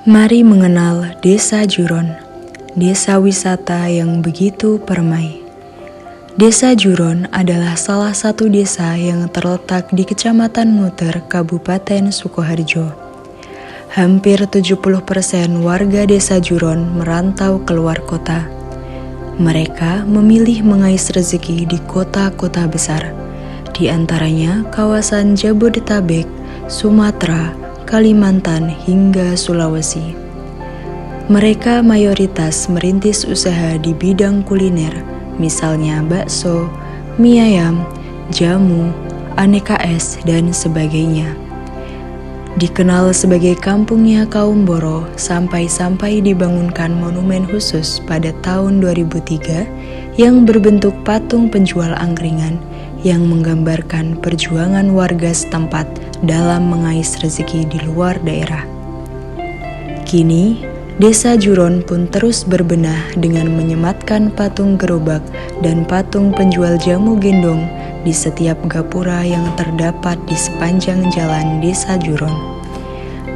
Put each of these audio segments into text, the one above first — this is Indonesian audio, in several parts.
Mari mengenal Desa Juron, desa wisata yang begitu permai. Desa Juron adalah salah satu desa yang terletak di Kecamatan Muter, Kabupaten Sukoharjo. Hampir 70% warga Desa Juron merantau keluar kota. Mereka memilih mengais rezeki di kota-kota besar, di antaranya kawasan Jabodetabek, Sumatera, Kalimantan, hingga Sulawesi. Mereka mayoritas merintis usaha di bidang kuliner, misalnya bakso, mie ayam, jamu, aneka es, dan sebagainya. Dikenal sebagai kampungnya kaum Boro sampai-sampai dibangunkan monumen khusus pada tahun 2003 yang berbentuk patung penjual angkringan yang menggambarkan perjuangan warga setempat dalam mengais rezeki di luar daerah. Kini, Desa Juron pun terus berbenah dengan menyematkan patung gerobak dan patung penjual jamu gendong di setiap gapura yang terdapat di sepanjang jalan Desa Juron.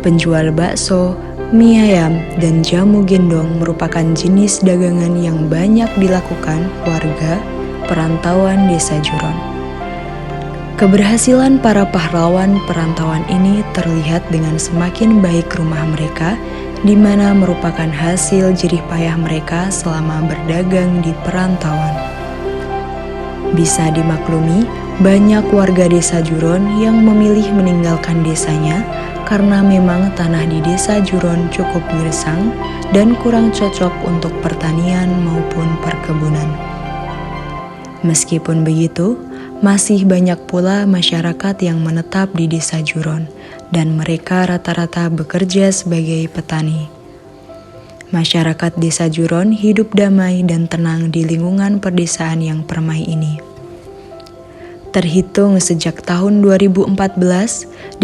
Penjual bakso, mie ayam, dan jamu gendong merupakan jenis dagangan yang banyak dilakukan warga perantauan Desa Juron. Keberhasilan para pahlawan perantauan ini terlihat dengan semakin baik rumah mereka, di mana merupakan hasil jerih payah mereka selama berdagang di perantauan. Bisa dimaklumi, banyak warga Desa Juron yang memilih meninggalkan desanya karena memang tanah di Desa Juron cukup gersang dan kurang cocok untuk pertanian maupun perkebunan. Meskipun begitu, masih banyak pula masyarakat yang menetap di Desa Juron dan mereka rata-rata bekerja sebagai petani. Masyarakat Desa Juron hidup damai dan tenang di lingkungan perdesaan yang permai ini. Terhitung sejak tahun 2014,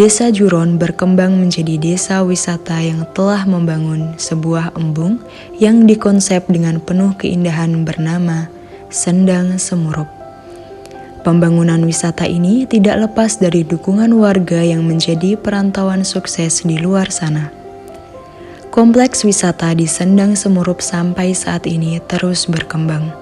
Desa Juron berkembang menjadi desa wisata yang telah membangun sebuah embung yang dikonsep dengan penuh keindahan bernama Sendang Semurup. Pembangunan wisata ini tidak lepas dari dukungan warga yang menjadi perantauan sukses di luar sana. Kompleks wisata di Sendang Semurup sampai saat ini terus berkembang.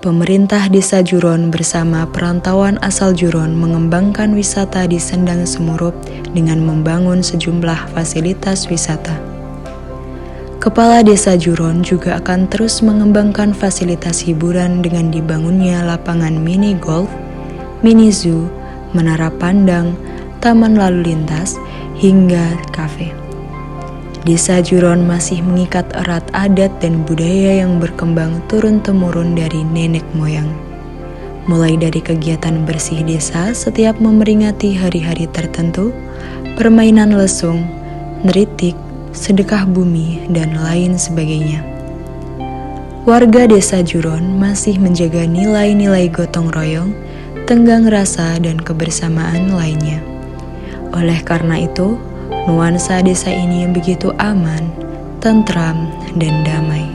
Pemerintah Desa Juron bersama perantauan asal Juron mengembangkan wisata di Sendang Semurup dengan membangun sejumlah fasilitas wisata. Kepala Desa Juron juga akan terus mengembangkan fasilitas hiburan dengan dibangunnya lapangan mini golf, mini zoo, menara pandang, taman lalu lintas, hingga kafe. Desa Juron masih mengikat erat adat dan budaya yang berkembang turun-temurun dari nenek moyang. Mulai dari kegiatan bersih desa setiap memperingati hari-hari tertentu, permainan lesung, neritik, sedekah bumi, dan lain sebagainya. Warga Desa Juron masih menjaga nilai-nilai gotong royong, tenggang rasa, dan kebersamaan lainnya. Oleh karena itu, nuansa desa ini begitu aman, tentram, dan damai.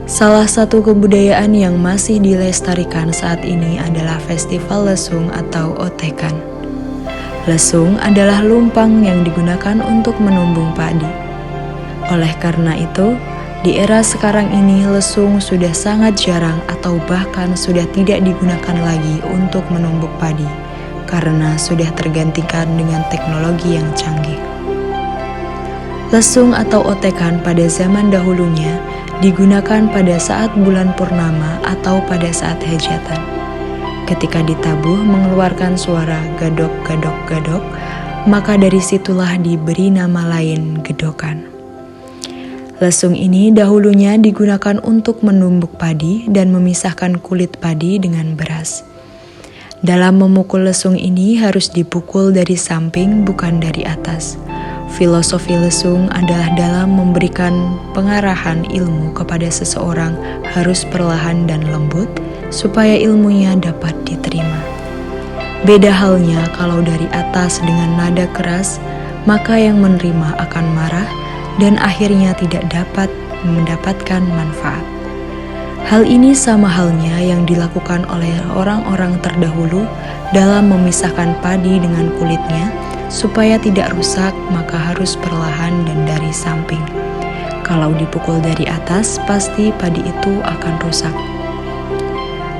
Salah satu kebudayaan yang masih dilestarikan saat ini adalah Festival Lesung atau Otekan. Lesung adalah lumpang yang digunakan untuk menumbung padi. Oleh karena itu, di era sekarang ini lesung sudah sangat jarang atau bahkan sudah tidak digunakan lagi untuk menumbuk padi karena sudah tergantikan dengan teknologi yang canggih. Lesung atau otekan pada zaman dahulunya digunakan pada saat bulan purnama atau pada saat hajatan. Ketika ditabuh mengeluarkan suara gadok-gadok-gadok, maka dari situlah diberi nama lain gedokan. Lesung ini dahulunya digunakan untuk menumbuk padi dan memisahkan kulit padi dengan beras. Dalam memukul lesung ini harus dipukul dari samping bukan dari atas. Filosofi lesung adalah dalam memberikan pengarahan ilmu kepada seseorang harus perlahan dan lembut, supaya ilmunya dapat diterima. Beda halnya kalau dari atas dengan nada keras, maka yang menerima akan marah dan akhirnya tidak dapat mendapatkan manfaat. Hal ini sama halnya yang dilakukan oleh orang-orang terdahulu dalam memisahkan padi dengan kulitnya Supaya tidak rusak, maka harus perlahan dan dari samping. Kalau dipukul dari atas, pasti padi itu akan rusak.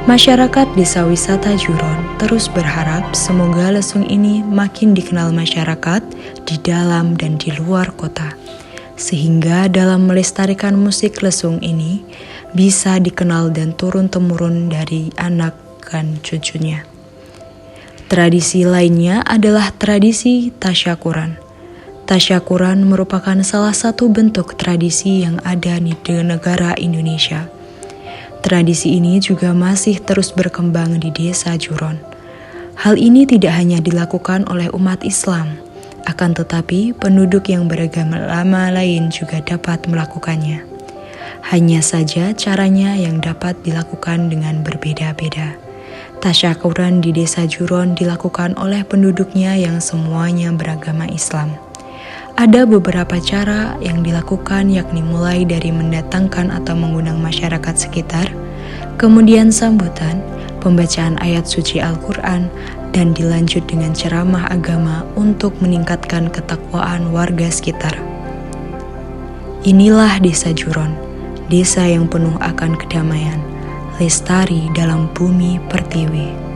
Masyarakat Desa Wisata Juron terus berharap semoga lesung ini makin dikenal masyarakat di dalam dan di luar kota, sehingga dalam melestarikan musik lesung ini bisa dikenal dan turun-temurun dari anak dan cucunya. Tradisi lainnya adalah tradisi tasyakuran. Tasyakuran merupakan salah satu bentuk tradisi yang ada di negara Indonesia. Tradisi ini juga masih terus berkembang di Desa Juron. Hal ini tidak hanya dilakukan oleh umat Islam, akan tetapi penduduk yang beragama lain juga dapat melakukannya. Hanya saja caranya yang dapat dilakukan dengan berbeda-beda. Tasyakuran di Desa Juron dilakukan oleh penduduknya yang semuanya beragama Islam. Ada beberapa cara yang dilakukan, yakni mulai dari mendatangkan atau mengundang masyarakat sekitar, kemudian sambutan, pembacaan ayat suci Al-Quran, dan dilanjut dengan ceramah agama untuk meningkatkan ketakwaan warga sekitar. Inilah Desa Juron, desa yang penuh akan kedamaian, lestari dalam bumi pertiwi.